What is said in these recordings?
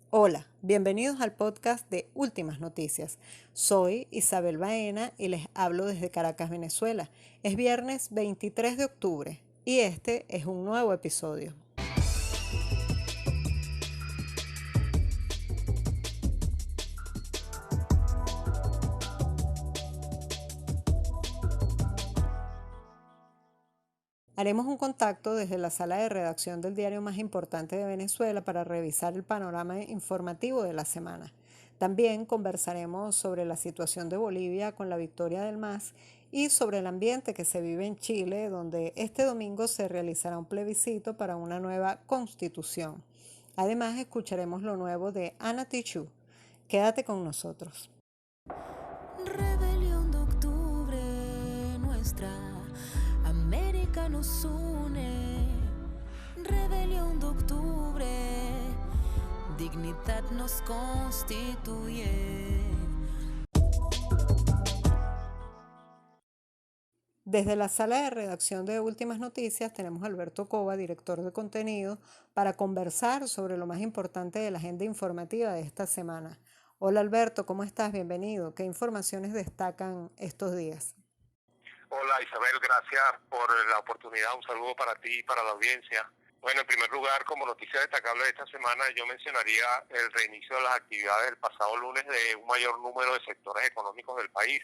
Hola, bienvenidos al podcast de Últimas Noticias. Soy Isabel Baena y les hablo desde Caracas, Venezuela. Es viernes 23 de octubre y este es un nuevo episodio. Haremos un contacto desde la sala de redacción del diario más importante de Venezuela para revisar el panorama informativo de la semana. También conversaremos sobre la situación de Bolivia con la victoria del MAS y sobre el ambiente que se vive en Chile, donde este domingo se realizará un plebiscito para una nueva constitución. Además, escucharemos lo nuevo de Ana Tijoux. Quédate con nosotros. Rebelión de octubre, nuestra América nos une. Rebelión de octubre, dignidad nos constituye. Desde la sala de redacción de Últimas Noticias tenemos a Alberto Cova, director de contenido, para conversar sobre lo más importante de la agenda informativa de esta semana. Hola Alberto, ¿cómo estás? Bienvenido. ¿Qué informaciones destacan estos días? Hola Isabel, gracias por la oportunidad. Un saludo para ti y para la audiencia. Bueno, en primer lugar, como noticia destacable de esta semana, yo mencionaría el reinicio de las actividades del pasado lunes de un mayor número de sectores económicos del país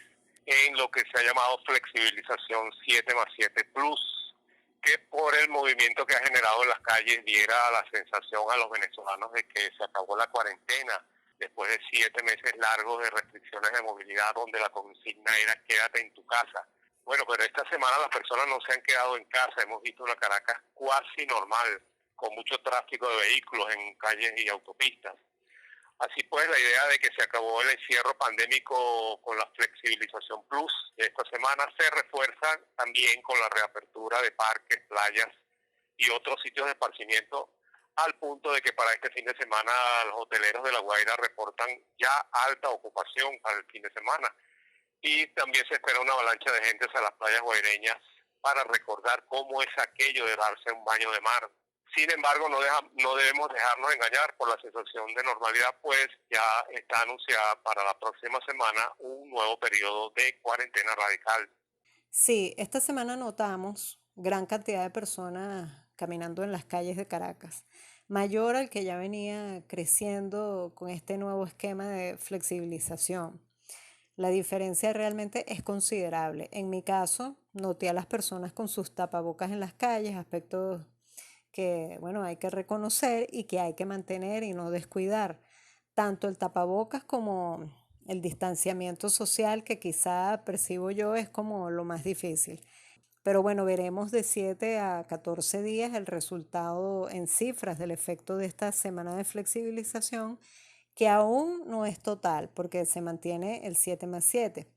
en lo que se ha llamado flexibilización 7+7 Plus, que por el movimiento que ha generado en las calles diera la sensación a los venezolanos de que se acabó la cuarentena después de 7 meses largos de restricciones de movilidad donde la consigna era quédate en tu casa. Bueno, pero esta semana las personas no se han quedado en casa. Hemos visto una Caracas cuasi normal, con mucho tráfico de vehículos en calles y autopistas. Así pues, la idea de que se acabó el encierro pandémico con la flexibilización plus de esta semana se refuerza también con la reapertura de parques, playas y otros sitios de esparcimiento, al punto de que para este fin de semana los hoteleros de La Guaira reportan ya alta ocupación para el fin de semana. Y también se espera una avalancha de gente hacia las playas guaireñas para recordar cómo es aquello de darse un baño de mar. Sin embargo, no debemos dejarnos engañar por la sensación de normalidad, pues ya está anunciada para la próxima semana un nuevo periodo de cuarentena radical. Sí, esta semana notamos gran cantidad de personas caminando en las calles de Caracas, mayor al que ya venía creciendo con este nuevo esquema de flexibilización. La diferencia realmente es considerable. En mi caso, noté a las personas con sus tapabocas en las calles, aspectos que, bueno, hay que reconocer y que hay que mantener y no descuidar. Tanto el tapabocas como el distanciamiento social, que quizá percibo yo es como lo más difícil. Pero bueno, veremos de 7 a 14 días el resultado en cifras del efecto de esta semana de flexibilización, que aún no es total porque se mantiene el 7+7.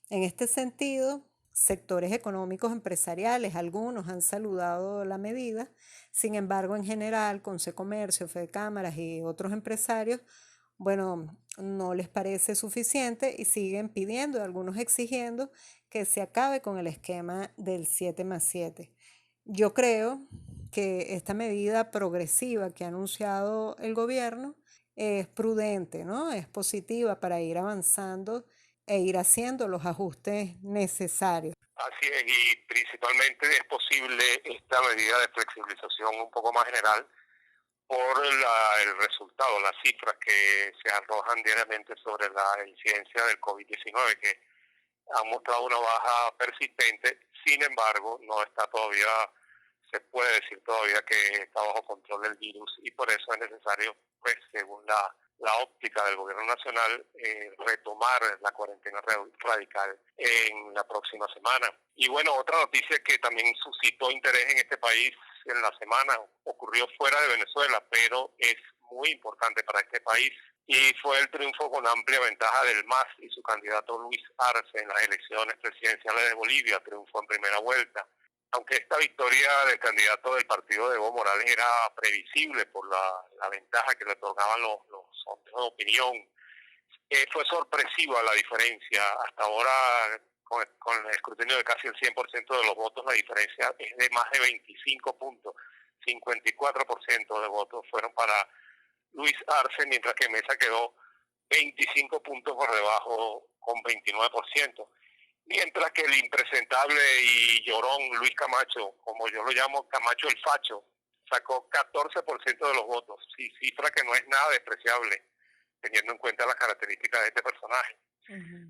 En este sentido, sectores económicos empresariales, algunos han saludado la medida, sin embargo, en general, Concecomercio, Fedecámaras y otros empresarios, bueno, no les parece suficiente y siguen pidiendo, algunos exigiendo que se acabe con el esquema del 7+7. Yo creo que esta medida progresiva que ha anunciado el gobierno es prudente, ¿no? Es positiva para ir avanzando e ir haciendo los ajustes necesarios. Así es, y principalmente es posible esta medida de flexibilización un poco más general por el resultado, las cifras que se arrojan diariamente sobre la incidencia del COVID-19, que han mostrado una baja persistente. Sin embargo, no está todavía, se puede decir todavía que está bajo control del virus, y por eso es necesario, pues según la óptica del gobierno nacional, retomar la cuarentena radical en la próxima semana. Y bueno, otra noticia que también suscitó interés en este país en la semana ocurrió fuera de Venezuela, pero es muy importante para este país, y fue el triunfo con amplia ventaja del MAS y su candidato Luis Arce en las elecciones presidenciales de Bolivia. Triunfó en primera vuelta. Aunque esta victoria del candidato del partido de Evo Morales era previsible por la ventaja que le otorgaban los sondeos de opinión, fue sorpresiva la diferencia. Hasta ahora, con el escrutinio de casi el 100% de los votos, la diferencia es de más de 25 puntos. 54% de votos fueron para Luis Arce, mientras que Mesa quedó 25 puntos por debajo con 29%. Mientras que el impresentable y llorón Luis Camacho, como yo lo llamo Camacho el Facho, sacó 14% de los votos, sí, cifra que no es nada despreciable, teniendo en cuenta las características de este personaje.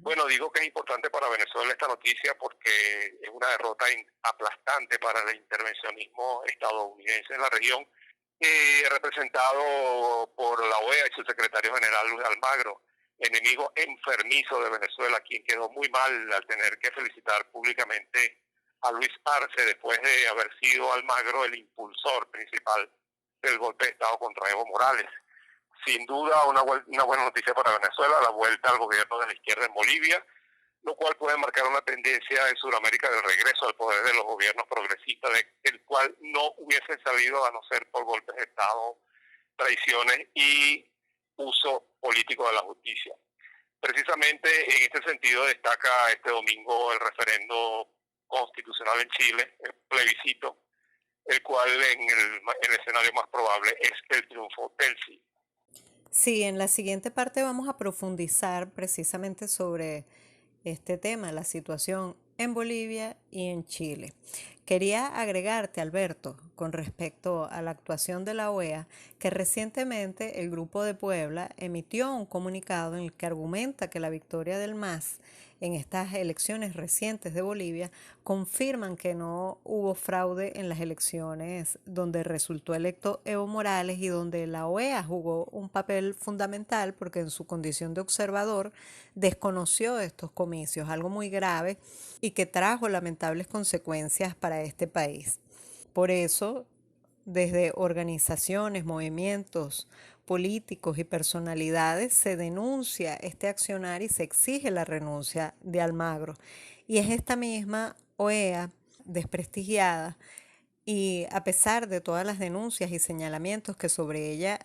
Bueno, digo que es importante para Venezuela esta noticia porque es una derrota aplastante para el intervencionismo estadounidense en la región, representado por la OEA y su secretario general Luis Almagro, enemigo enfermizo de Venezuela, quien quedó muy mal al tener que felicitar públicamente a Luis Arce después de haber sido Almagro el impulsor principal del golpe de Estado contra Evo Morales. Sin duda una buena noticia para Venezuela, la vuelta al gobierno de la izquierda en Bolivia, lo cual puede marcar una tendencia en Sudamérica del regreso al poder de los gobiernos progresistas, del cual no hubiesen salido a no ser por golpes de Estado, traiciones y uso político de la justicia. Precisamente en este sentido destaca este domingo el referendo constitucional en Chile, el plebiscito, el cual en el escenario más probable es el triunfo del sí. Sí, en la siguiente parte vamos a profundizar precisamente sobre este tema, la situación en Bolivia y en Chile. Quería agregarte, Alberto, con respecto a la actuación de la OEA, que recientemente el Grupo de Puebla emitió un comunicado en el que argumenta que la victoria del MAS en estas elecciones recientes de Bolivia confirman que no hubo fraude en las elecciones donde resultó electo Evo Morales y donde la OEA jugó un papel fundamental porque en su condición de observador desconoció estos comicios, algo muy grave y que trajo lamentables consecuencias para este país. Por eso, desde organizaciones, movimientos políticos y personalidades se denuncia este accionar y se exige la renuncia de Almagro. Y es esta misma OEA desprestigiada y a pesar de todas las denuncias y señalamientos que sobre ella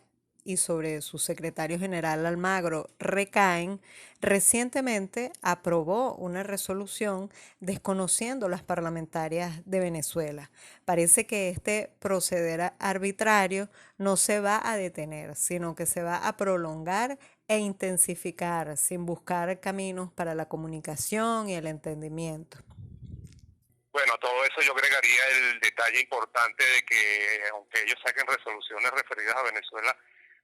y sobre su secretario general Almagro recaen, recientemente aprobó una resolución desconociendo las parlamentarias de Venezuela. Parece que este proceder arbitrario no se va a detener, sino que se va a prolongar e intensificar sin buscar caminos para la comunicación y el entendimiento. Bueno, a todo eso yo agregaría el detalle importante de que aunque ellos saquen resoluciones referidas a Venezuela,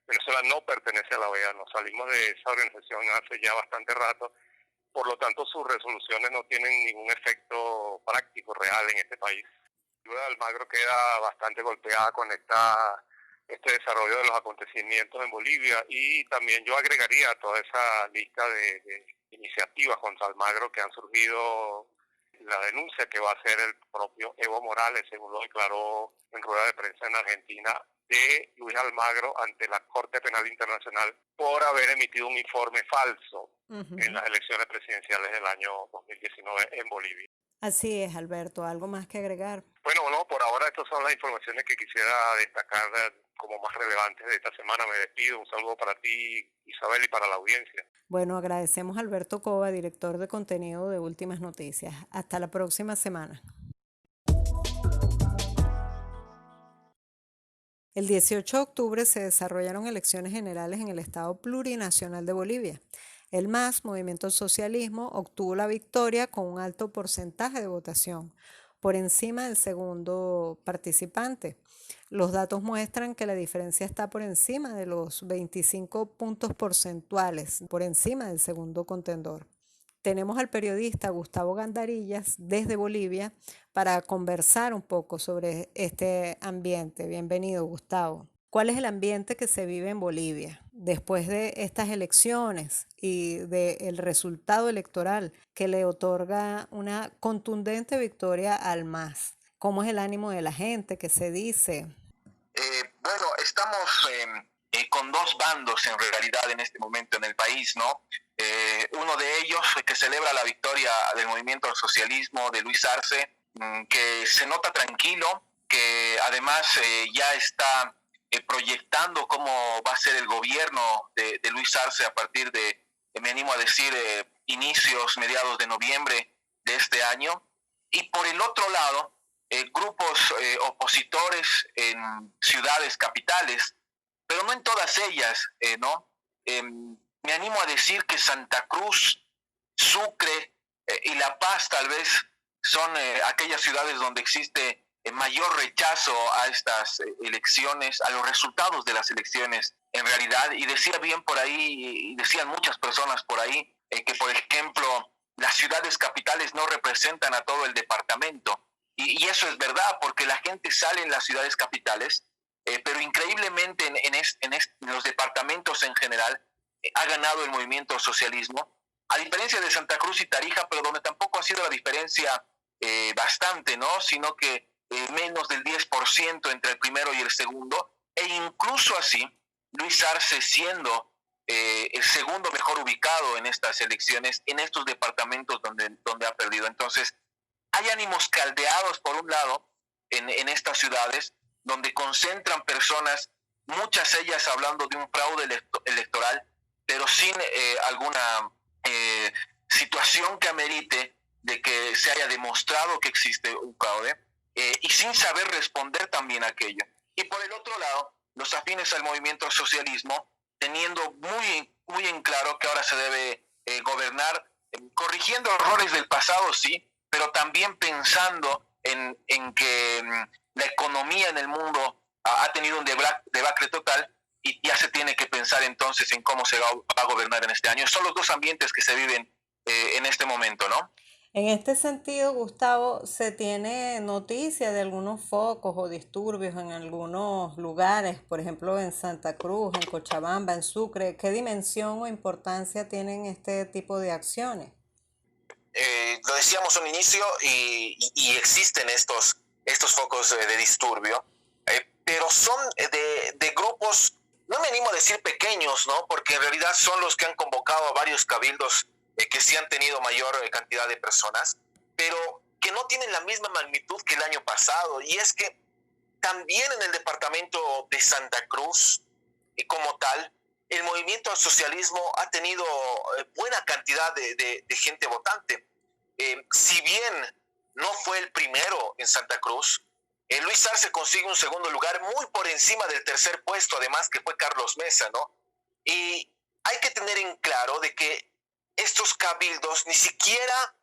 Venezuela no pertenece a la OEA, nos salimos de esa organización hace ya bastante rato, por lo tanto sus resoluciones no tienen ningún efecto práctico, real en este país. Luego Almagro queda bastante golpeada con este desarrollo de los acontecimientos en Bolivia y también yo agregaría a toda esa lista de iniciativas contra Almagro que han surgido la denuncia que va a hacer el propio Evo Morales, según lo declaró en rueda de prensa en Argentina, de Luis Almagro ante la Corte Penal Internacional por haber emitido un informe falso en las elecciones presidenciales del año 2019 en Bolivia. Así es, Alberto. ¿Algo más que agregar? Bueno, no, por ahora estas son las informaciones que quisiera destacar como más relevantes de esta semana. Me despido. Un saludo para ti, Isabel, y para la audiencia. Bueno, agradecemos a Alberto Cova, director de contenido de Últimas Noticias. Hasta la próxima semana. El 18 de octubre se desarrollaron elecciones generales en el Estado Plurinacional de Bolivia. El MAS, Movimiento al Socialismo, obtuvo la victoria con un alto porcentaje de votación, por encima del segundo participante. Los datos muestran que la diferencia está por encima de los 25 puntos porcentuales, por encima del segundo contendor. Tenemos al periodista Gustavo Gandarillas desde Bolivia para conversar un poco sobre este ambiente. Bienvenido, Gustavo. ¿Cuál es el ambiente que se vive en Bolivia después de estas elecciones y del resultado electoral que le otorga una contundente victoria al MAS? ¿Cómo es el ánimo de la gente? ¿Qué se dice? Bueno, estamos con dos bandos en realidad en este momento en el país, ¿no? Uno de ellos que celebra la victoria del movimiento al socialismo de Luis Arce, que se nota tranquilo, que además ya está proyectando cómo va a ser el gobierno de Luis Arce a partir de, me animo a decir, mediados de noviembre de este año. Y por el otro lado, grupos opositores en ciudades capitales pero no en todas ellas, ¿no? Me animo a decir que Santa Cruz, Sucre y La Paz tal vez son aquellas ciudades donde existe mayor rechazo a estas elecciones, a los resultados de las elecciones en realidad. Y decía bien por ahí, y decían muchas personas por ahí, que por ejemplo las ciudades capitales no representan a todo el departamento. Y eso es verdad, porque la gente sale en las ciudades capitales, pero increíblemente en los departamentos en general ha ganado el movimiento socialismo, a diferencia de Santa Cruz y Tarija, pero donde tampoco ha sido la diferencia bastante, ¿no? Sino que menos del 10% entre el primero y el segundo, e incluso así, Luis Arce siendo el segundo mejor ubicado en estas elecciones, en estos departamentos donde ha perdido. Entonces, hay ánimos caldeados, por un lado, en estas ciudades, donde concentran personas, muchas ellas hablando de un fraude electoral, pero sin alguna situación que amerite de que se haya demostrado que existe un fraude, y sin saber responder también a aquello. Y por el otro lado, los afines al movimiento socialismo, teniendo muy en claro que ahora se debe gobernar, corrigiendo errores del pasado, sí, pero también pensando en que la economía en el mundo ha tenido un debacle total, y ya se tiene que pensar entonces en cómo se va a gobernar en este año. Son los dos ambientes que se viven en este momento, ¿no? En este sentido, Gustavo, ¿se tiene noticia de algunos focos o disturbios en algunos lugares, por ejemplo en Santa Cruz, en Cochabamba, en Sucre? ¿Qué dimensión o importancia tienen este tipo de acciones? Lo decíamos al inicio y existen estos focos de disturbio, pero son de grupos, no me animo a decir pequeños, ¿no? Porque en realidad son los que han convocado a varios cabildos que sí han tenido mayor cantidad de personas, pero que no tienen la misma magnitud que el año pasado. Y es que también en el departamento de Santa Cruz, como tal, el movimiento al socialismo ha tenido buena cantidad de gente votante. Si bien no fue el primero en Santa Cruz, Luis Arce consigue un segundo lugar muy por encima del tercer puesto, además que fue Carlos Mesa, ¿no? Y hay que tener en claro de que estos cabildos ni siquiera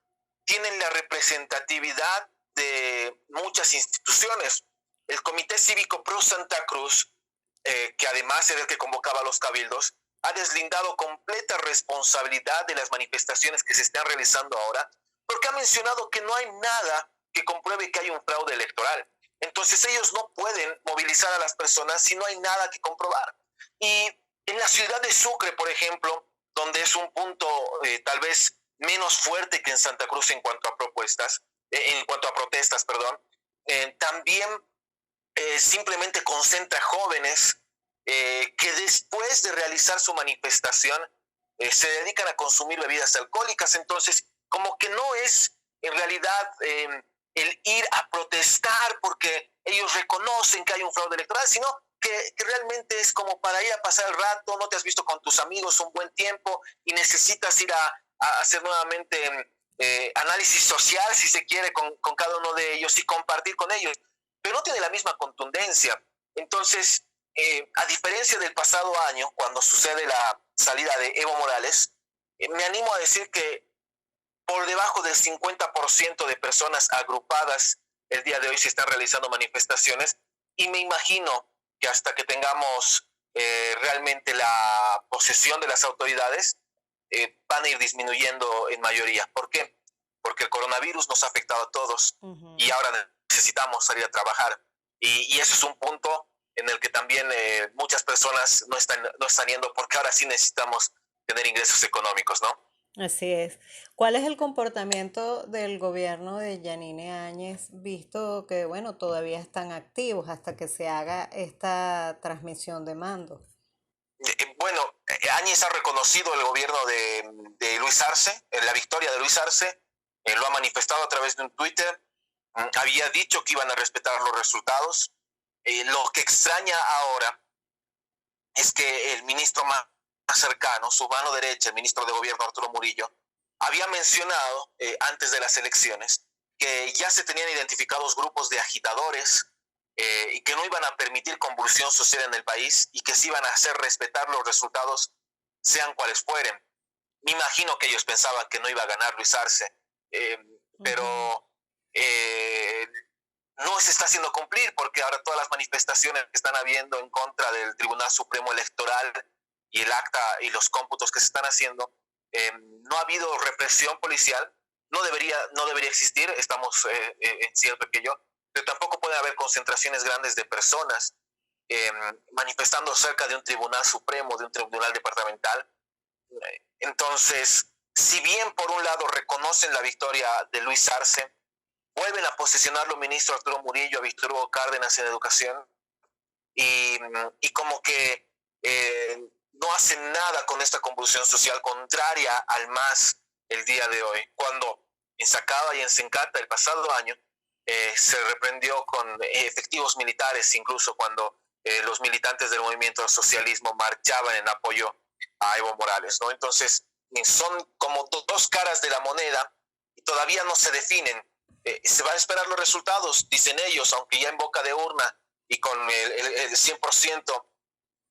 tienen la representatividad de muchas instituciones. El Comité Cívico Pro Santa Cruz, que además era el que convocaba a los cabildos, ha deslindado completa responsabilidad de las manifestaciones que se están realizando ahora, porque ha mencionado que no hay nada que compruebe que hay un fraude electoral. Entonces ellos no pueden movilizar a las personas si no hay nada que comprobar. Y en la ciudad de Sucre, por ejemplo, donde es un punto tal vez menos fuerte que en Santa Cruz en cuanto a propuestas, en cuanto a protestas, perdón, también simplemente concentra jóvenes que después de realizar su manifestación se dedican a consumir bebidas alcohólicas. Entonces, como que no es en realidad el ir a protestar porque ellos reconocen que hay un fraude electoral, sino que realmente es como para ir a pasar el rato, no te has visto con tus amigos un buen tiempo y necesitas ir a hacer nuevamente análisis social, si se quiere, con cada uno de ellos y compartir con ellos, pero no tiene la misma contundencia. Entonces, a diferencia del pasado año, cuando sucede la salida de Evo Morales, me animo a decir que por debajo del 50% de personas agrupadas el día de hoy se están realizando manifestaciones, y me imagino que hasta que tengamos realmente la posesión de las autoridades, van a ir disminuyendo en mayoría. ¿Por qué? Porque el coronavirus nos ha afectado a todos y ahora necesitamos salir a trabajar. Y ese es un punto en el que también muchas personas no están yendo, porque ahora sí necesitamos tener ingresos económicos, ¿no? Así es. ¿Cuál es el comportamiento del gobierno de Yanine Áñez, visto que, bueno, todavía están activos hasta que se haga esta transmisión de mando? Bueno, Áñez ha reconocido el gobierno de Luis Arce, la victoria de Luis Arce, lo ha manifestado a través de un Twitter, había dicho que iban a respetar los resultados. Lo que extraña ahora es que el ministro más cercano, su mano derecha, el ministro de Gobierno Arturo Murillo, había mencionado antes de las elecciones que ya se tenían identificados grupos de agitadores y que no iban a permitir convulsión social en el país y que se iban a hacer respetar los resultados, sean cuales fueren. Me imagino que ellos pensaban que no iba a ganar Luis Arce, pero no se está haciendo cumplir, porque ahora todas las manifestaciones que están habiendo en contra del Tribunal Supremo Electoral y el acta y los cómputos que se están haciendo, no ha habido represión policial, no debería existir, estamos en cierto que yo, pero tampoco puede haber concentraciones grandes de personas manifestando cerca de un tribunal supremo, de un tribunal departamental. Entonces, si bien por un lado reconocen la victoria de Luis Arce, vuelven a posicionarlo ministro Arturo Murillo, a Víctor Hugo Cárdenas en educación, y como que no hacen nada con esta convulsión social contraria al MAS el día de hoy, cuando en Sacaba y en Sencata el pasado año se reprendió con efectivos militares, incluso cuando los militantes del movimiento al socialismo marchaban en apoyo a Evo Morales, ¿no? Entonces, son como dos caras de la moneda y todavía no se definen. Se van a esperar los resultados, dicen ellos, aunque ya en boca de urna y con el 100%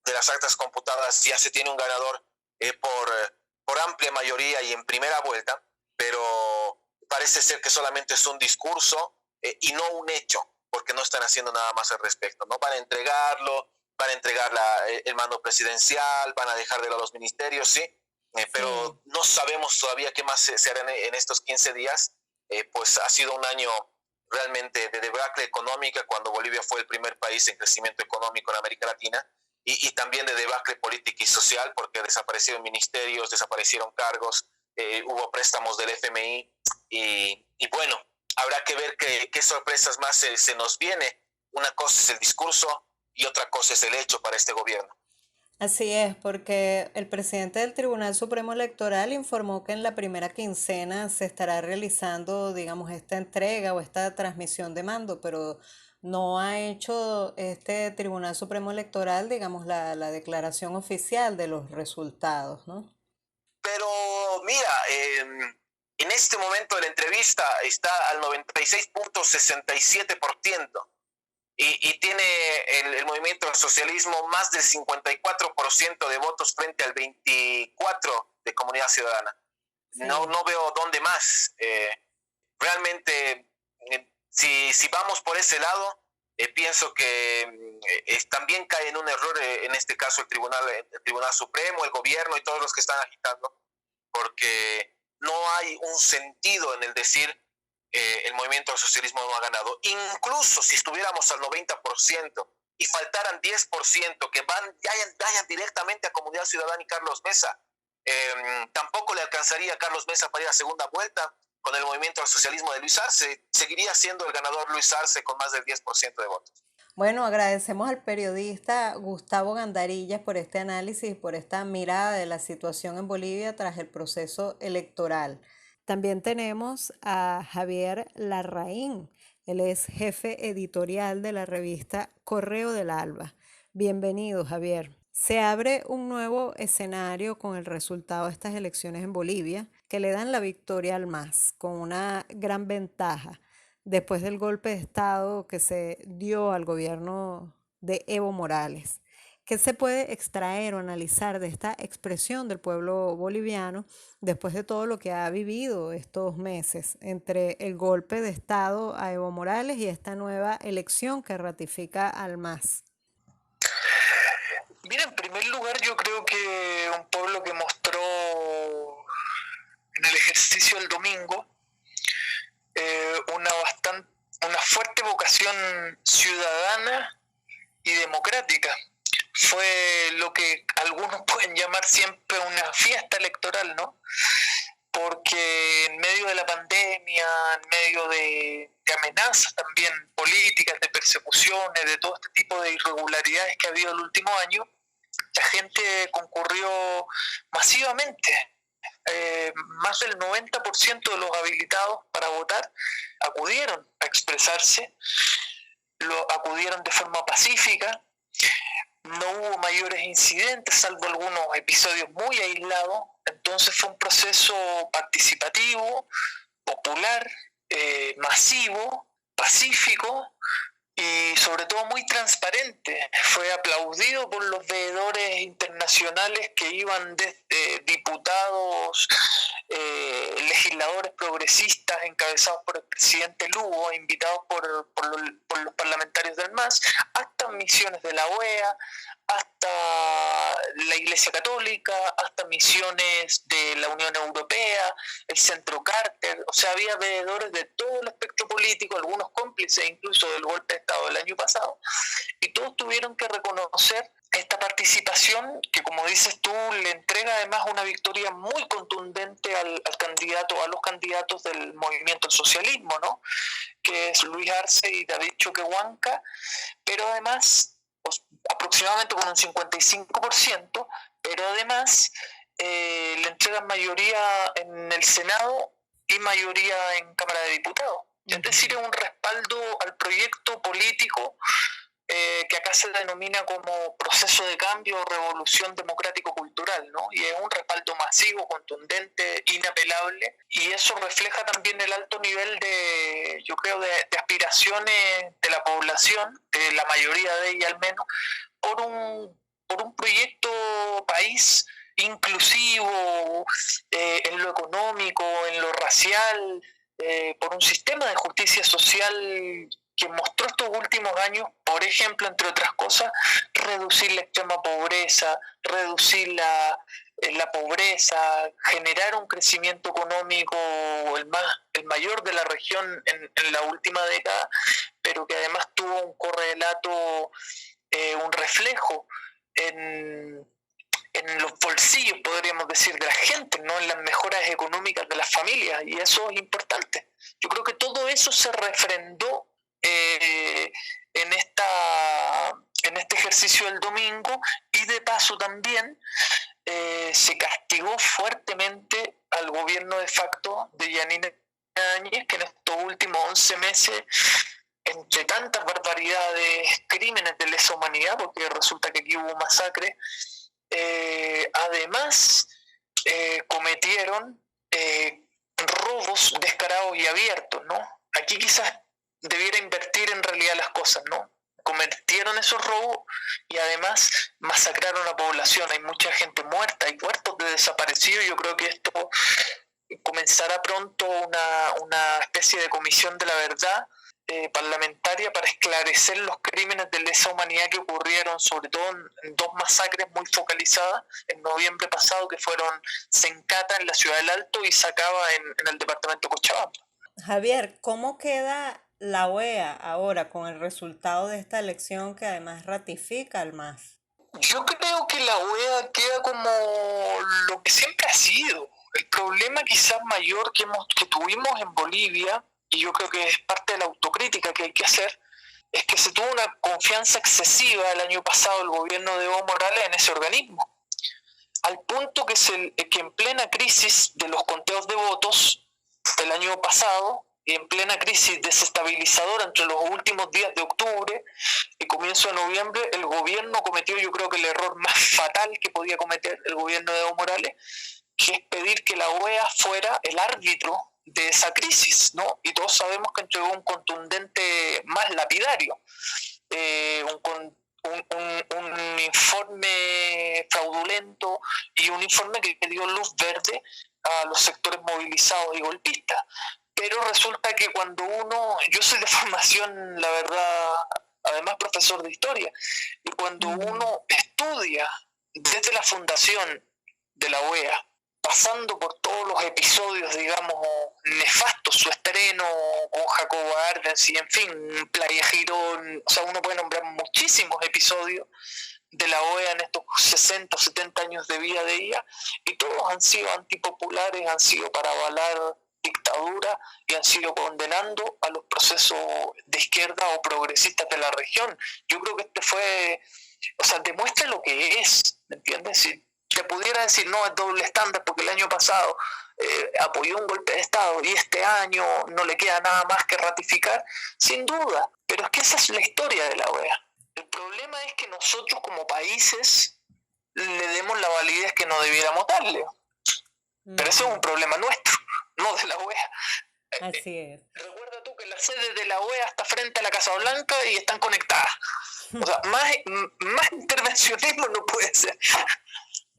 de las actas computadas ya se tiene un ganador por amplia mayoría y en primera vuelta, pero parece ser que solamente es un discurso y no un hecho, porque no están haciendo nada más al respecto, ¿no? Van a entregarlo, van a entregar el mando presidencial, van a dejar de lado los ministerios, sí, pero no sabemos todavía qué más se hará en estos 15 días. Pues ha sido un año realmente de debacle económica, cuando Bolivia fue el primer país en crecimiento económico en América Latina, y también de debacle política y social, porque desaparecieron ministerios, desaparecieron cargos, hubo préstamos del FMI, y bueno, habrá que ver qué sorpresas más se nos viene. Una cosa es el discurso y otra cosa es el hecho para este gobierno. Así es, porque el presidente del Tribunal Supremo Electoral informó que en la primera quincena se estará realizando, digamos, esta entrega o esta transmisión de mando, pero no ha hecho este Tribunal Supremo Electoral, digamos, la declaración oficial de los resultados, ¿no? Pero mira, en este momento de la entrevista está al 96.67%. Y tiene el movimiento del socialismo más del 54% de votos frente al 24% de Comunidad Ciudadana. Sí. No veo dónde más. Realmente, si vamos por ese lado, pienso que también cae en un error, en este caso el Tribunal Supremo, el gobierno y todos los que están agitando, porque no hay un sentido en el decir el movimiento del socialismo no ha ganado. Incluso si estuviéramos al 90% y faltaran 10% que vayan directamente a Comunidad Ciudadana y Carlos Mesa, tampoco le alcanzaría a Carlos Mesa para ir a segunda vuelta con el movimiento del socialismo de Luis Arce. Seguiría siendo el ganador Luis Arce con más del 10% de votos. Bueno, agradecemos al periodista Gustavo Gandarillas por este análisis, por esta mirada de la situación en Bolivia tras el proceso electoral. También tenemos a Javier Larraín, él es jefe editorial de la revista Correo del Alba. Bienvenido, Javier. Se abre un nuevo escenario con el resultado de estas elecciones en Bolivia, que le dan la victoria al MAS, con una gran ventaja, después del golpe de Estado que se dio al gobierno de Evo Morales. ¿Qué se puede extraer o analizar de esta expresión del pueblo boliviano después de todo lo que ha vivido estos meses entre el golpe de Estado a Evo Morales y esta nueva elección que ratifica al MAS? Mira, en primer lugar yo creo que un pueblo que mostró en el ejercicio del domingo una fuerte vocación ciudadana y democrática. Fue lo que algunos pueden llamar siempre una fiesta electoral, ¿no? Porque en medio de la pandemia, en medio de amenazas también políticas, de persecuciones, de todo este tipo de irregularidades que ha habido el último año, la gente concurrió masivamente. Más del 90% de los habilitados para votar acudieron a expresarse, acudieron de forma pacífica. No hubo mayores incidentes, salvo algunos episodios muy aislados. Entonces fue un proceso participativo, popular, masivo, pacífico, y sobre todo muy transparente. Fue aplaudido por los veedores internacionales que iban desde diputados, legisladores progresistas encabezados por el presidente Lugo, invitados por los parlamentarios del MAS, hasta misiones de la OEA, hasta la Iglesia Católica, hasta misiones de la Unión Europea, el Centro Carter. O sea, había veedores de todo el espectro político, algunos cómplices incluso del golpe de Estado del año pasado, y todos tuvieron que reconocer esta participación que, como dices tú, le entrega además una victoria muy contundente al candidato, a los candidatos del movimiento al socialismo, ¿no? Que es Luis Arce y David Choquehuanca, pero además aproximadamente con un 55%, pero además le entregan mayoría en el Senado y mayoría en Cámara de Diputados. Es decir, es un respaldo al proyecto político que acá se denomina como proceso de cambio o revolución democrático-cultural, ¿no? Y es un respaldo masivo, contundente, inapelable, y eso refleja también el alto nivel de, yo creo, de aspiraciones de la población, de la mayoría de ella al menos, por un proyecto país inclusivo en lo económico, en lo racial, por un sistema de justicia social que mostró estos últimos años, por ejemplo, entre otras cosas, reducir la extrema pobreza, reducir la pobreza, generar un crecimiento económico el mayor de la región en la última década, pero que además tuvo un correlato, un reflejo en los bolsillos, podríamos decir, de la gente, no en las mejoras económicas de las familias, y eso es importante. Yo creo que todo eso se refrendó en este ejercicio del domingo, y de paso también se castigó fuertemente al gobierno de facto de Yanine Áñez, que en estos últimos 11 meses, entre tantas barbaridades, crímenes de lesa humanidad, porque resulta que aquí hubo masacre, además cometieron robos descarados y abiertos, ¿no? Aquí quizás debiera invertir en realidad las cosas, ¿no? Cometieron esos robos y además masacraron a la población. Hay mucha gente muerta, hay puertos de desaparecidos. Yo creo que esto comenzará pronto una especie de comisión de la verdad parlamentaria para esclarecer los crímenes de lesa humanidad que ocurrieron, sobre todo en dos masacres muy focalizadas en noviembre pasado, que fueron Sencata en la ciudad del Alto y Sacaba en el departamento de Cochabamba. Javier, ¿cómo queda la OEA ahora con el resultado de esta elección que además ratifica al MAS? Yo creo que la OEA queda como lo que siempre ha sido. El problema quizás mayor que tuvimos en Bolivia, y yo creo que es parte de la autocrítica que hay que hacer, es que se tuvo una confianza excesiva el año pasado del gobierno de Evo Morales en ese organismo, al punto que en plena crisis de los conteos de votos del año pasado, y en plena crisis desestabilizadora entre los últimos días de octubre y comienzo de noviembre, el gobierno cometió, yo creo que el error más fatal que podía cometer el gobierno de Evo Morales, que es pedir que la OEA fuera el árbitro de esa crisis, ¿no? Y todos sabemos que entregó un contundente más lapidario, un informe fraudulento y un informe que dio luz verde a los sectores movilizados y golpistas. Pero resulta que cuando yo soy de formación, la verdad, además profesor de historia, y cuando uno estudia desde la fundación de la OEA, pasando por todos los episodios, digamos, nefastos, su estreno con Jacobo Arbenz y en fin, Playa Girón, o sea, uno puede nombrar muchísimos episodios de la OEA en estos 60, 70 años de vida de ella, y todos han sido antipopulares, han sido para avalar dictadura y han sido condenando a los procesos de izquierda o progresistas de la región. Yo creo que demuestra lo que es, ¿me entiendes? Si te pudiera decir, no, es doble estándar porque el año pasado apoyó un golpe de Estado y este año no le queda nada más que ratificar, sin duda, pero es que esa es la historia de la OEA. El problema es que nosotros como países le demos la validez que no debiéramos darle, pero ese es un problema nuestro, no de la OEA. Así es. Recuerda tú que la sede de la OEA hasta frente a la Casa Blanca y están conectadas. O sea, más intervencionismo no puede ser.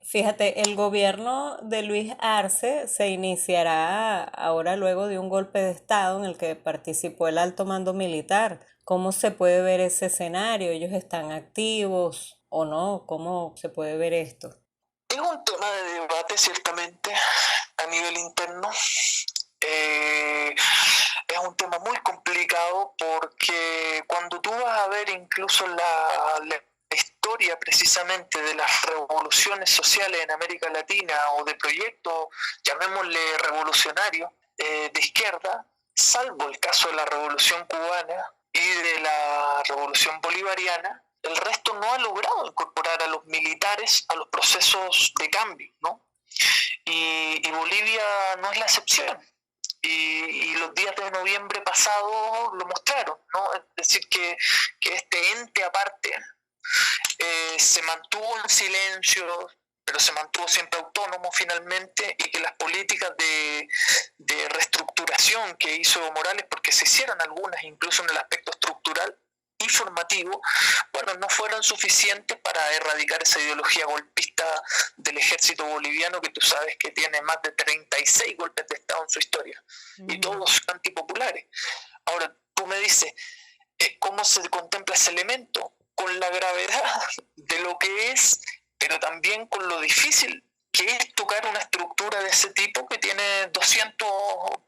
Fíjate, el gobierno de Luis Arce se iniciará ahora luego de un golpe de Estado en el que participó el alto mando militar. ¿Cómo se puede ver ese escenario? ¿Ellos están activos o no? ¿Cómo se puede ver esto? Es un tema de debate, ciertamente, a nivel interno. Es un tema muy complicado porque cuando tú vas a ver incluso la historia precisamente de las revoluciones sociales en América Latina o de proyectos, llamémosle revolucionarios, de izquierda, salvo el caso de la Revolución Cubana y de la Revolución Bolivariana, el resto no ha logrado incorporar a los militares a los procesos de cambio, ¿no? Y Bolivia no es la excepción. Y los días de noviembre pasado lo mostraron, ¿no? Es decir, que este ente aparte se mantuvo en silencio, pero se mantuvo siempre autónomo finalmente, y que las políticas de reestructuración que hizo Evo Morales, porque se hicieron algunas incluso en el aspecto estructural y formativo, bueno, no fueron suficientes para erradicar esa ideología golpista del ejército boliviano, que tú sabes que tiene más de 36 golpes de Estado en su historia, y todos antipopulares. Ahora, tú me dices, ¿cómo se contempla ese elemento? Con la gravedad de lo que es, pero también con lo difícil que es tocar una estructura de ese tipo que tiene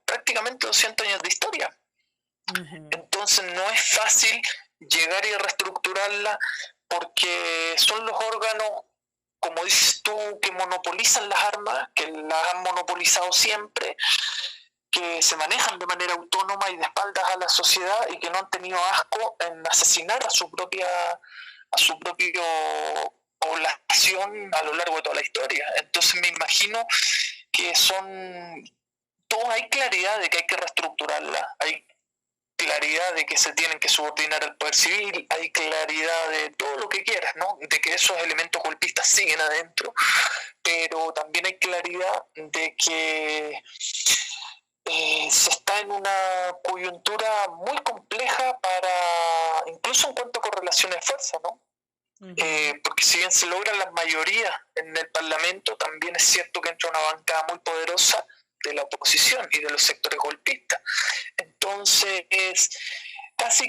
prácticamente 200 años de historia. Entonces no es fácil llegar y reestructurarla porque son los órganos, como dices tú, que monopolizan las armas, que las han monopolizado siempre, que se manejan de manera autónoma y de espaldas a la sociedad y que no han tenido asco en asesinar a su propia población a lo largo de toda la historia. Entonces me imagino que hay claridad de que hay que reestructurarla, hay claridad de que se tienen que subordinar al poder civil, hay claridad de todo lo que quieras, ¿no? De que esos elementos golpistas siguen adentro, pero también hay claridad de que se está en una coyuntura muy compleja incluso en cuanto a correlaciones de fuerza, ¿no? Porque si bien se logran las mayorías en el Parlamento, también es cierto que entra una bancada muy poderosa de la oposición y de los sectores golpistas. Entonces, casi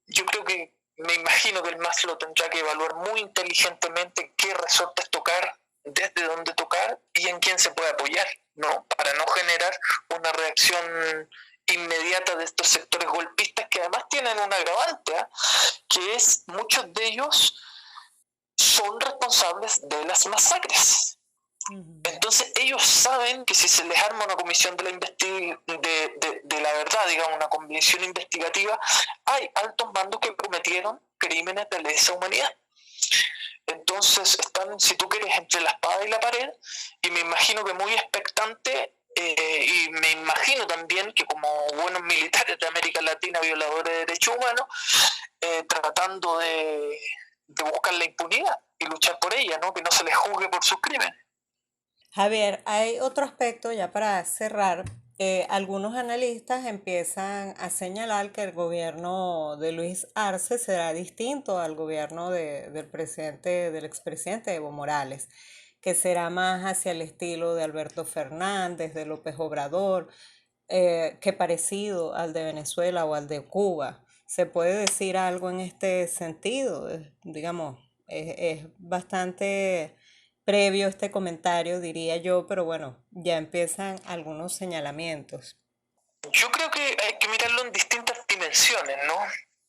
yo creo que, me imagino que el MAS lo tendrá que evaluar muy inteligentemente qué resortes tocar, desde dónde tocar y en quién se puede apoyar, ¿no? Para no generar una reacción inmediata de estos sectores golpistas, que además tienen un agravante, que es muchos de ellos son responsables de las masacres. Entonces ellos saben que si se les arma una comisión de la verdad, digamos, una comisión investigativa, hay altos mandos que cometieron crímenes de lesa humanidad. Entonces están, si tú quieres, entre la espada y la pared, y me imagino que muy expectante, y me imagino también que como buenos militares de América Latina, violadores de derechos humanos, tratando de buscar la impunidad y luchar por ella, ¿no? Que no se les juzgue por sus crímenes. Javier, hay otro aspecto ya para cerrar. Algunos analistas empiezan a señalar que el gobierno de Luis Arce será distinto al gobierno del expresidente Evo Morales, que será más hacia el estilo de Alberto Fernández, de López Obrador, que parecido al de Venezuela o al de Cuba. ¿Se puede decir algo en este sentido? Digamos, es bastante previo este comentario, diría yo, pero bueno, ya empiezan algunos señalamientos. Yo creo que hay que mirarlo en distintas dimensiones, ¿no?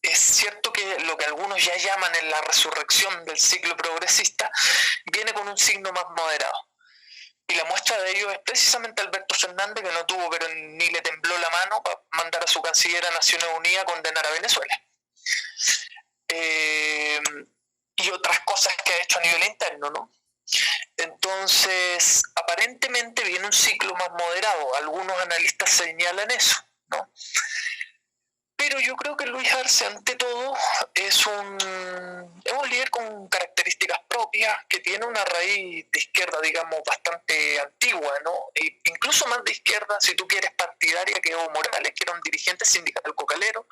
Es cierto que lo que algunos ya llaman en la resurrección del ciclo progresista viene con un signo más moderado. Y la muestra de ello es precisamente Alberto Fernández, que no tuvo, pero ni le tembló la mano para mandar a su canciller a Naciones Unidas a condenar a Venezuela. Y otras cosas que ha hecho a nivel interno, ¿no? Entonces, aparentemente viene un ciclo más moderado. Algunos analistas señalan eso, ¿no? Pero yo creo que Luis Arce, ante todo, es un líder con características políticas propias, que tiene una raíz de izquierda, digamos, bastante antigua, ¿no? E incluso más de izquierda, si tú quieres, partidaria que Evo Morales, que era un dirigente sindical cocalero,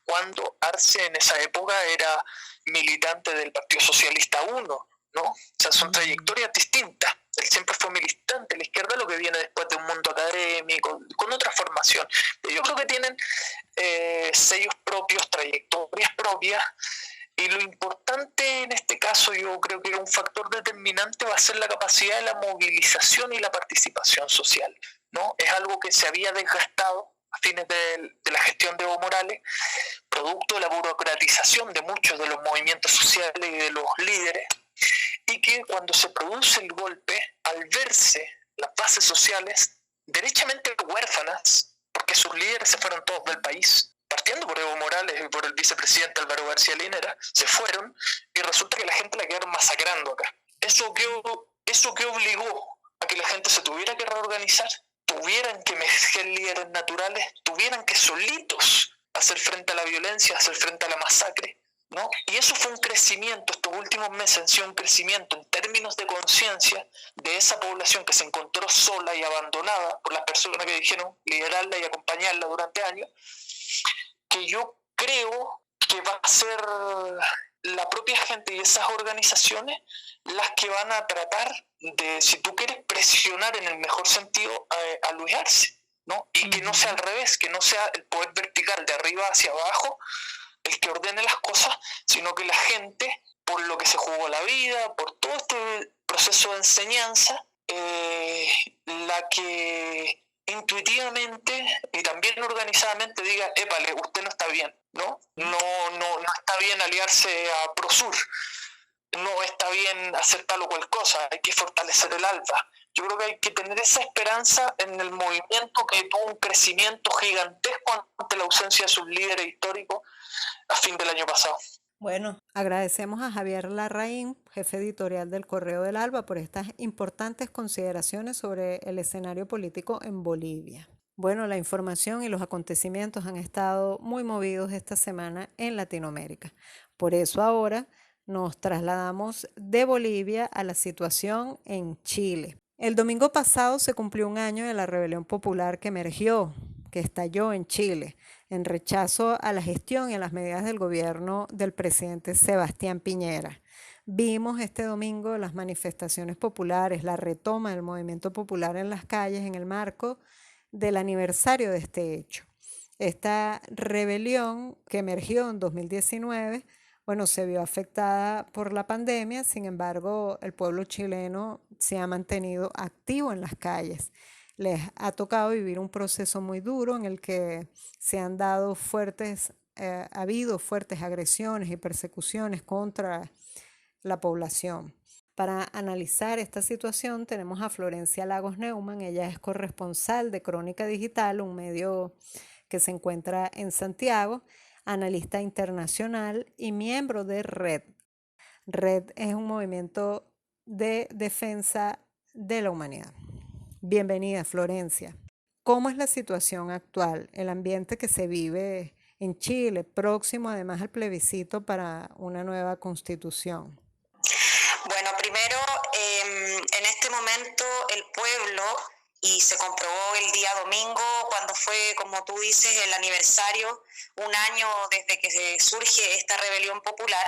cuando Arce en esa época era militante del Partido Socialista 1, ¿no? O sea, son trayectorias distintas. Él siempre fue militante, la izquierda lo que viene después de un mundo académico, con otra formación. Yo creo que tienen sellos propios, trayectorias propias, y lo importante en este caso, yo creo que un factor determinante va a ser la capacidad de la movilización y la participación social, ¿no? Es algo que se había desgastado a fines de la gestión de Evo Morales, producto de la burocratización de muchos de los movimientos sociales y de los líderes, y que cuando se produce el golpe, al verse las bases sociales derechamente huérfanas, porque sus líderes se fueron todos del país, partiendo por Evo Morales y por el vicepresidente Álvaro García Linera, se fueron, y resulta que la gente la quedaron masacrando acá. Eso que obligó a que la gente se tuviera que reorganizar, tuvieran que emerger líderes naturales, tuvieran que solitos hacer frente a la violencia, hacer frente a la masacre, ¿no? Y eso fue un crecimiento, estos últimos meses han sido un crecimiento en términos de conciencia de esa población que se encontró sola y abandonada por las personas que dijeron liderarla y acompañarla durante años, que yo creo que va a ser la propia gente y esas organizaciones las que van a tratar de, si tú quieres, presionar en el mejor sentido a Luis Arce, ¿no? Y que no sea al revés, que no sea el poder vertical de arriba hacia abajo el que ordene las cosas, sino que la gente, por lo que se jugó la vida, por todo este proceso de enseñanza, la que intuitivamente y también organizadamente diga, épale, usted no está bien, ¿no? No está bien aliarse a Prosur, no está bien hacer tal o cual cosa, hay que fortalecer el ALBA. Yo creo que hay que tener esa esperanza en el movimiento que tuvo un crecimiento gigantesco ante la ausencia de sus líderes históricos a fin del año pasado. Bueno, agradecemos a Javier Larraín, jefe editorial del Correo del Alba, por estas importantes consideraciones sobre el escenario político en Bolivia. Bueno, la información y los acontecimientos han estado muy movidos esta semana en Latinoamérica. Por eso ahora nos trasladamos de Bolivia a la situación en Chile. El domingo pasado se cumplió un año de la rebelión popular que estalló en Chile, en rechazo a la gestión y a las medidas del gobierno del presidente Sebastián Piñera. Vimos este domingo las manifestaciones populares, la retoma del movimiento popular en las calles en el marco del aniversario de este hecho. Esta rebelión que emergió en 2019, bueno, se vio afectada por la pandemia, sin embargo, el pueblo chileno se ha mantenido activo en las calles. Les ha tocado vivir un proceso muy duro en el que se han dado ha habido fuertes agresiones y persecuciones contra la población. Para analizar esta situación tenemos a Florencia Lagos Neumann. Ella es corresponsal de Crónica Digital, un medio que se encuentra en Santiago, analista internacional y miembro de RED. RED es un movimiento de defensa de la humanidad. Bienvenida, Florencia. ¿Cómo es la situación actual, el ambiente que se vive en Chile, próximo además al plebiscito para una nueva constitución? Bueno, primero, en este momento el pueblo, y se comprobó el día domingo cuando fue, como tú dices, el aniversario, un año desde que surge esta rebelión popular,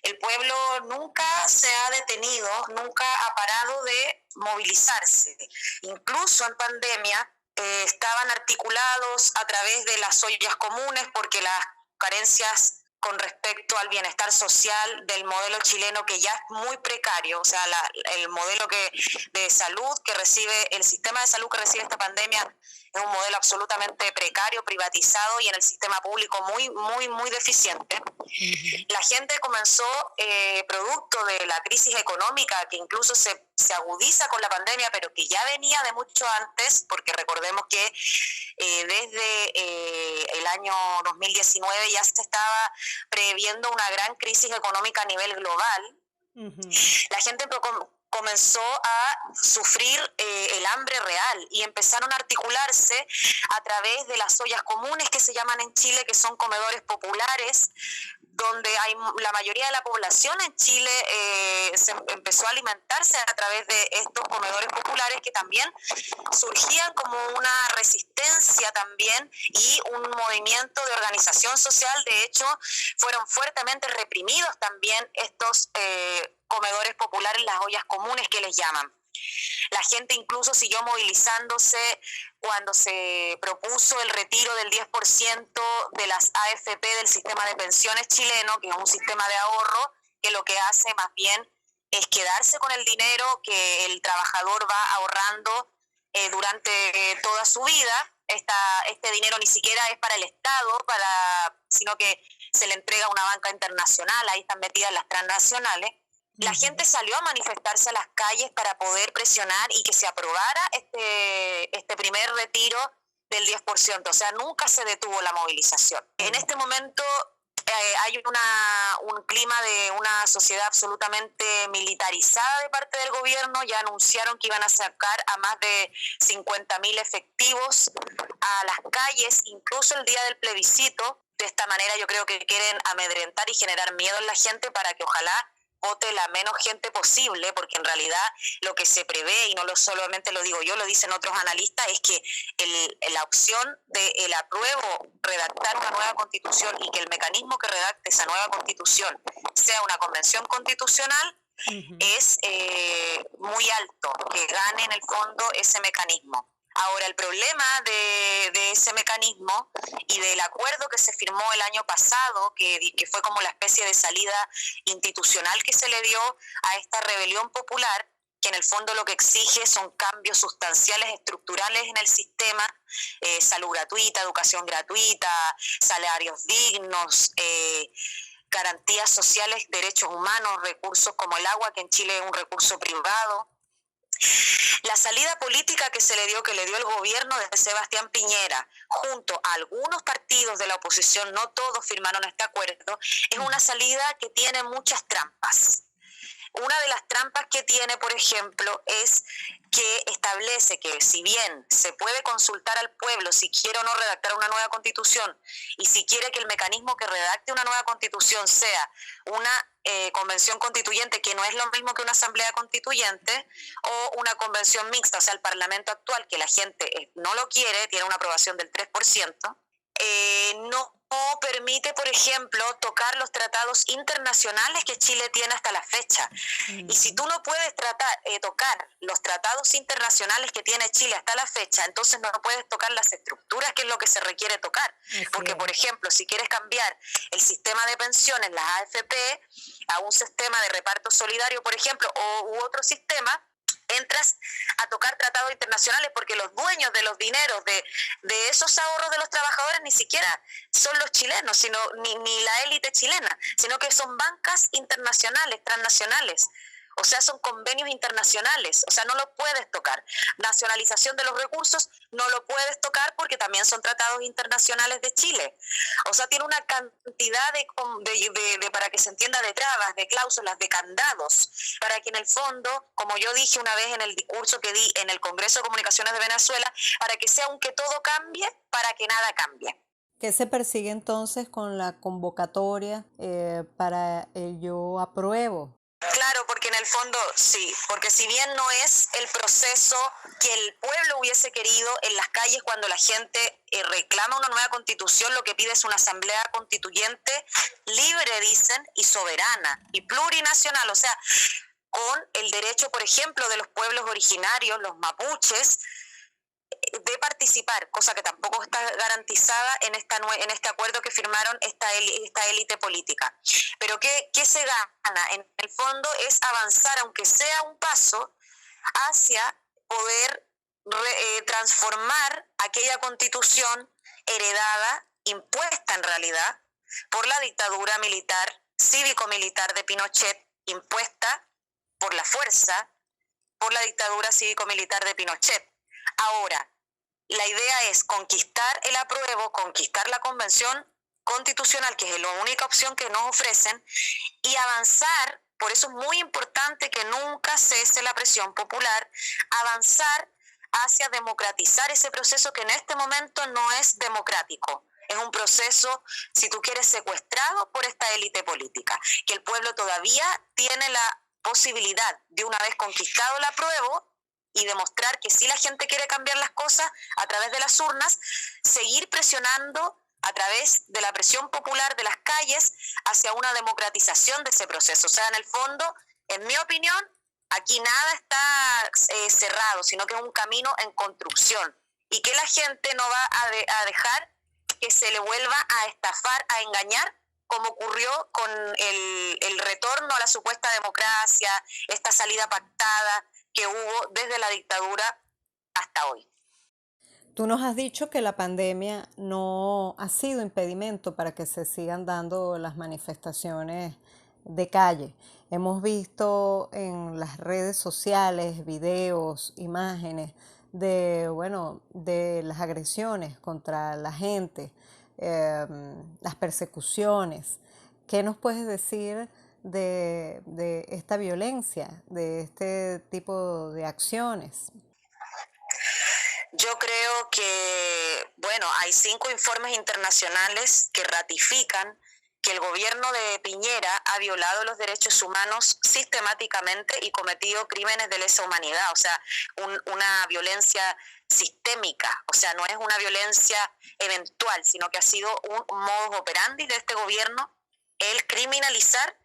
el pueblo nunca se ha detenido, nunca ha parado de movilizarse. Incluso en pandemia estaban articulados a través de las ollas comunes porque las carencias con respecto al bienestar social del modelo chileno, que ya es muy precario, o sea, el modelo de salud que recibe, el sistema de salud que recibe esta pandemia es un modelo absolutamente precario, privatizado y en el sistema público muy deficiente. La gente comenzó, producto de la crisis económica que incluso se agudiza con la pandemia, pero que ya venía de mucho antes, porque recordemos que desde el año 2019 ya se estaba previendo una gran crisis económica a nivel global. La gente comenzó a sufrir el hambre real y empezaron a articularse a través de las ollas comunes que se llaman en Chile, que son comedores populares, donde hay la mayoría de la población en Chile se empezó a alimentarse a través de estos comedores populares que también surgían como una resistencia también y un movimiento de organización social. De hecho, fueron fuertemente reprimidos también estos comedores populares, las ollas comunes que les llaman. La gente incluso siguió movilizándose cuando se propuso el retiro del 10% de las AFP del sistema de pensiones chileno, que es un sistema de ahorro que lo que hace más bien es quedarse con el dinero que el trabajador va ahorrando durante toda su vida. Este dinero ni siquiera es para el Estado, sino que se le entrega a una banca internacional, ahí están metidas las transnacionales. La gente salió a manifestarse a las calles para poder presionar y que se aprobara este primer retiro del 10%. O sea, nunca se detuvo la movilización. En este momento hay un clima de una sociedad absolutamente militarizada de parte del gobierno. Ya anunciaron que iban a sacar a más de 50.000 efectivos a las calles, incluso el día del plebiscito. De esta manera yo creo que quieren amedrentar y generar miedo en la gente para que ojalá vote la menos gente posible, porque en realidad lo que se prevé, y no solamente lo digo yo, lo dicen otros analistas, es que la opción del apruebo redactar una nueva constitución y que el mecanismo que redacte esa nueva constitución sea una convención constitucional es muy alto, que gane en el fondo ese mecanismo. Ahora, el problema de ese mecanismo y del acuerdo que se firmó el año pasado, que fue como la especie de salida institucional que se le dio a esta rebelión popular, que en el fondo lo que exige son cambios sustanciales, estructurales en el sistema, salud gratuita, educación gratuita, salarios dignos, garantías sociales, derechos humanos, recursos como el agua, que en Chile es un recurso privado. La salida política que le dio el gobierno de Sebastián Piñera, junto a algunos partidos de la oposición, no todos firmaron este acuerdo, es una salida que tiene muchas trampas. Una de las trampas que tiene, por ejemplo, es que establece que si bien se puede consultar al pueblo si quiere o no redactar una nueva constitución, y si quiere que el mecanismo que redacte una nueva constitución sea una convención constituyente, que no es lo mismo que una asamblea constituyente, o una convención mixta, o sea, el parlamento actual, que la gente no lo quiere, tiene una aprobación del 3%, no permite, por ejemplo, tocar los tratados internacionales que Chile tiene hasta la fecha. Y si tú no puedes tocar los tratados internacionales que tiene Chile hasta la fecha, entonces no puedes tocar las estructuras, que es lo que se requiere tocar. Porque, por ejemplo, si quieres cambiar el sistema de pensiones, las AFP, a un sistema de reparto solidario, por ejemplo, u otro sistema, entras a tocar tratados internacionales, porque los dueños de los dineros de esos ahorros de los trabajadores ni siquiera son los chilenos, sino ni la élite chilena, sino que son bancas internacionales, transnacionales. O sea, son convenios internacionales, o sea, no lo puedes tocar. Nacionalización de los recursos, no lo puedes tocar porque también son tratados internacionales de Chile. O sea, tiene una cantidad de para que se entienda, de trabas, de cláusulas, de candados, para que en el fondo, como yo dije una vez en el discurso que di en el Congreso de Comunicaciones de Venezuela, para que sea aunque todo cambie, para que nada cambie. ¿Qué se persigue entonces con la convocatoria para el yo apruebo? Claro, porque en el fondo sí, porque si bien no es el proceso que el pueblo hubiese querido en las calles cuando la gente reclama una nueva constitución, lo que pide es una asamblea constituyente libre, dicen, y soberana, y plurinacional, o sea, con el derecho, por ejemplo, de los pueblos originarios, los mapuches, de participar, cosa que tampoco está garantizada en este acuerdo que firmaron esta élite política. Pero ¿qué se gana? En el fondo es avanzar, aunque sea un paso, hacia poder transformar aquella constitución heredada, impuesta en realidad, por la dictadura militar, cívico-militar de Pinochet, impuesta por la fuerza, por la dictadura cívico-militar de Pinochet. Ahora, la idea es conquistar el apruebo, conquistar la convención constitucional, que es la única opción que nos ofrecen, y avanzar. Por eso es muy importante que nunca cese la presión popular, avanzar hacia democratizar ese proceso que en este momento no es democrático. Es un proceso, si tú quieres, secuestrado por esta élite política, que el pueblo todavía tiene la posibilidad de, una vez conquistado el apruebo y demostrar que si la gente quiere cambiar las cosas a través de las urnas, seguir presionando a través de la presión popular de las calles hacia una democratización de ese proceso. O sea, en el fondo, en mi opinión, aquí nada está cerrado, sino que es un camino en construcción y que la gente no va a dejar que se le vuelva a estafar, a engañar, como ocurrió con el retorno a la supuesta democracia, esta salida pactada que hubo desde la dictadura hasta hoy. Tú nos has dicho que la pandemia no ha sido impedimento para que se sigan dando las manifestaciones de calle. Hemos visto en las redes sociales videos, imágenes de las agresiones contra la gente, las persecuciones. ¿Qué nos puedes decir de esta violencia, de este tipo de acciones? Yo creo que, hay 5 informes internacionales que ratifican que el gobierno de Piñera ha violado los derechos humanos sistemáticamente y cometido crímenes de lesa humanidad, o sea, una violencia sistémica, o sea, no es una violencia eventual, sino que ha sido un modus operandi de este gobierno el criminalizar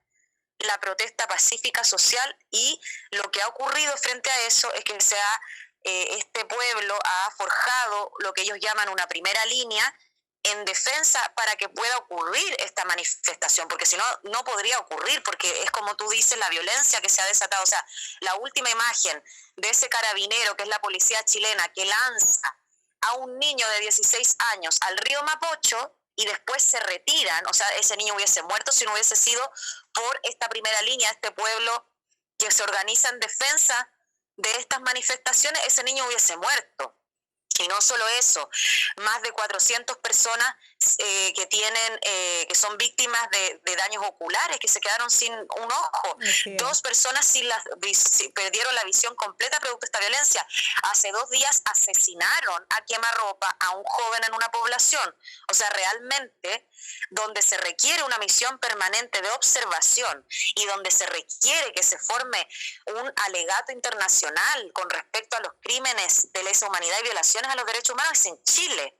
la protesta pacífica social, y lo que ha ocurrido frente a eso es que este pueblo ha forjado lo que ellos llaman una primera línea en defensa para que pueda ocurrir esta manifestación, porque si no, no podría ocurrir, porque es como tú dices, la violencia que se ha desatado. O sea, la última imagen de ese carabinero, que es la policía chilena, que lanza a un niño de 16 años al río Mapocho y después se retiran, o sea, ese niño hubiese muerto si no hubiese sido por esta primera línea, este pueblo que se organiza en defensa de estas manifestaciones, ese niño hubiese muerto. Y no solo eso, más de 400 personas que son víctimas de daños oculares, que se quedaron sin un ojo. Okay. 2 personas perdieron la visión completa producto de esta violencia. Hace 2 días asesinaron a quemarropa a un joven en una población. O sea, realmente, donde se requiere una misión permanente de observación y donde se requiere que se forme un alegato internacional con respecto a los crímenes de lesa humanidad y violaciones a los derechos humanos, es en Chile.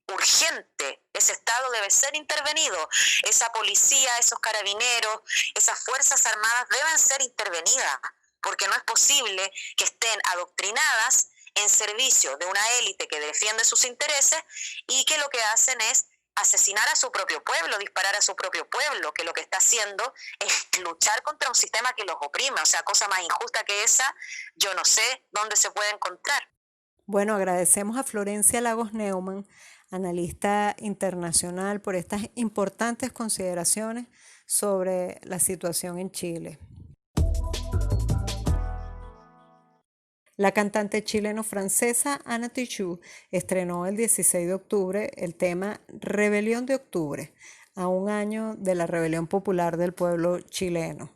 Urgente, ese Estado debe ser intervenido, esa policía, esos carabineros, esas fuerzas armadas deben ser intervenidas, porque no es posible que estén adoctrinadas en servicio de una élite que defiende sus intereses y que lo que hacen es asesinar a su propio pueblo, disparar a su propio pueblo, que lo que está haciendo es luchar contra un sistema que los oprime. O sea, cosa más injusta que esa, yo no sé dónde se puede encontrar. Bueno, agradecemos a Florencia Lagos Neumann, analista internacional, por estas importantes consideraciones sobre la situación en Chile. La cantante chileno-francesa Anna Tijoux estrenó el 16 de octubre el tema Rebelión de Octubre, a un año de la rebelión popular del pueblo chileno.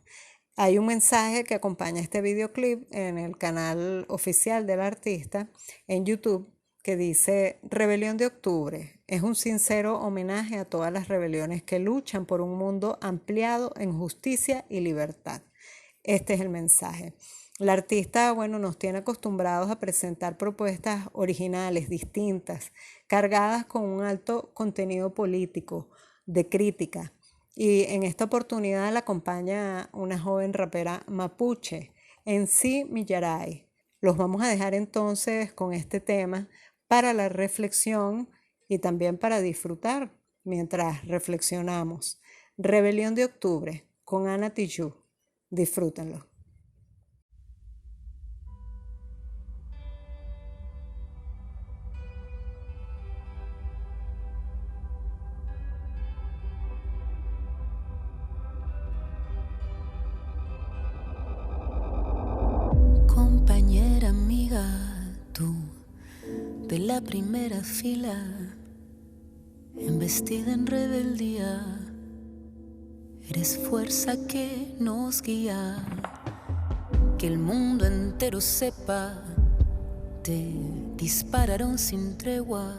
Hay un mensaje que acompaña este videoclip en el canal oficial del artista en YouTube que dice: Rebelión de Octubre es un sincero homenaje a todas las rebeliones que luchan por un mundo ampliado en justicia y libertad. Este es el mensaje. La artista, nos tiene acostumbrados a presentar propuestas originales, distintas, cargadas con un alto contenido político, de crítica. Y en esta oportunidad la acompaña una joven rapera mapuche, MC Millaray. Los vamos a dejar entonces con este tema para la reflexión y también para disfrutar mientras reflexionamos. Rebelión de Octubre con Anna Tijoux. Disfrútenlo. Compañera, amiga, tú de la primera fila, embestida en rebeldía, eres fuerza que nos guía, que el mundo entero sepa, te dispararon sin tregua,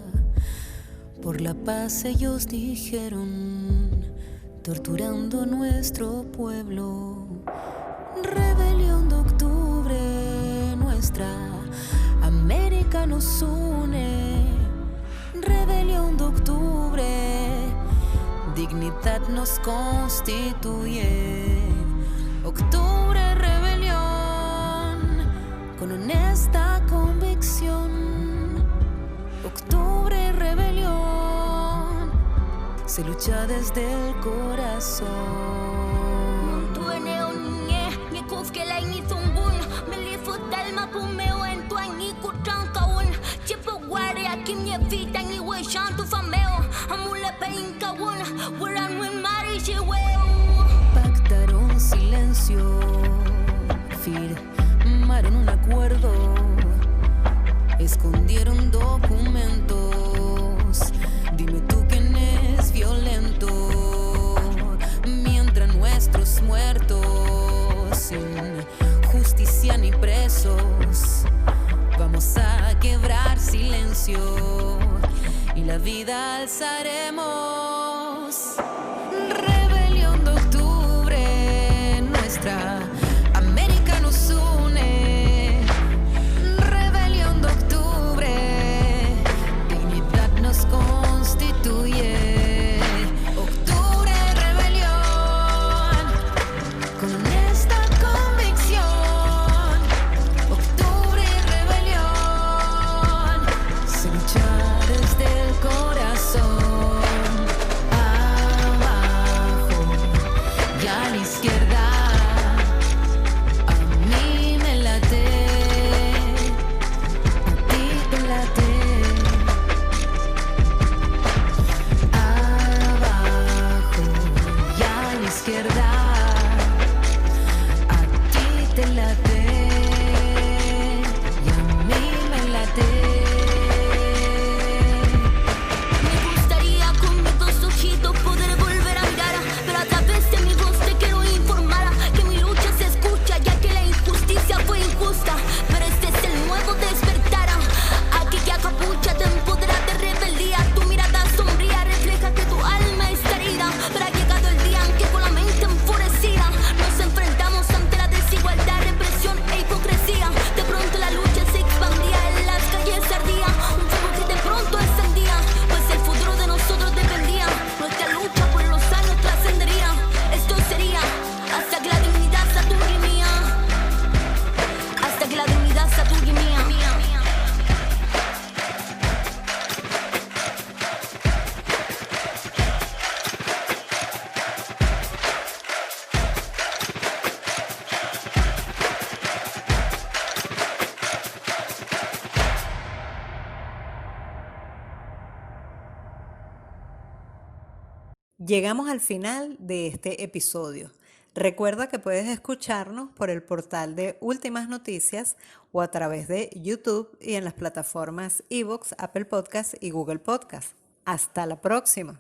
Por la paz ellos dijeron, torturando nuestro pueblo. Rebelión de octubre, nuestra América nos une. Rebelión de octubre, dignidad nos constituye. Octubre, rebelión, con honesta convicción. Octubre, rebelión, se lucha desde el corazón. Pactaron silencio, firmaron un acuerdo, escondieron documentos. Dime tú quién es violento, mientras nuestros muertos sin justicia ni presos. Vamos a quebrar silencio y la vida alzaremos. Rebelión de octubre, nuestra América nos une. Rebelión de octubre, dignidad nos constituye. Octubre, rebelión, con honesta convicción. Octubre, rebelión, se lucha desde el corazón. Abajo y a la izquierda, a mí me late, a ti te late. Abajo y a la izquierda, a ti te late y a mí me late. Me gustaría con mis dos ojitos poder volver a mirar, pero a través de mi voz te quiero informar que mi lucha se escucha, ya que la injusticia fue injusta. Pero este es el nuevo despertar. Aquella capucha te empodera de rebeldía. Tu mirada sombría refleja que tu alma está herida. Pero ha llegado el día en que con la mente enfurecida nos enfrentamos ante la desigualdad, represión e hipocresía. De pronto la lucha se expandía, en las calles ardía un fuego que de pronto encendía, pues el futuro de nosotros dependía. Nuestra lucha por los años trascendería. Esto sería hasta que la dignidad sea tuya y mía. Hasta que la dignidad sea tuya y mía. Llegamos al final de este episodio. Recuerda que puedes escucharnos por el portal de Últimas Noticias o a través de YouTube y en las plataformas iVoox, Apple Podcasts y Google Podcasts. Hasta la próxima.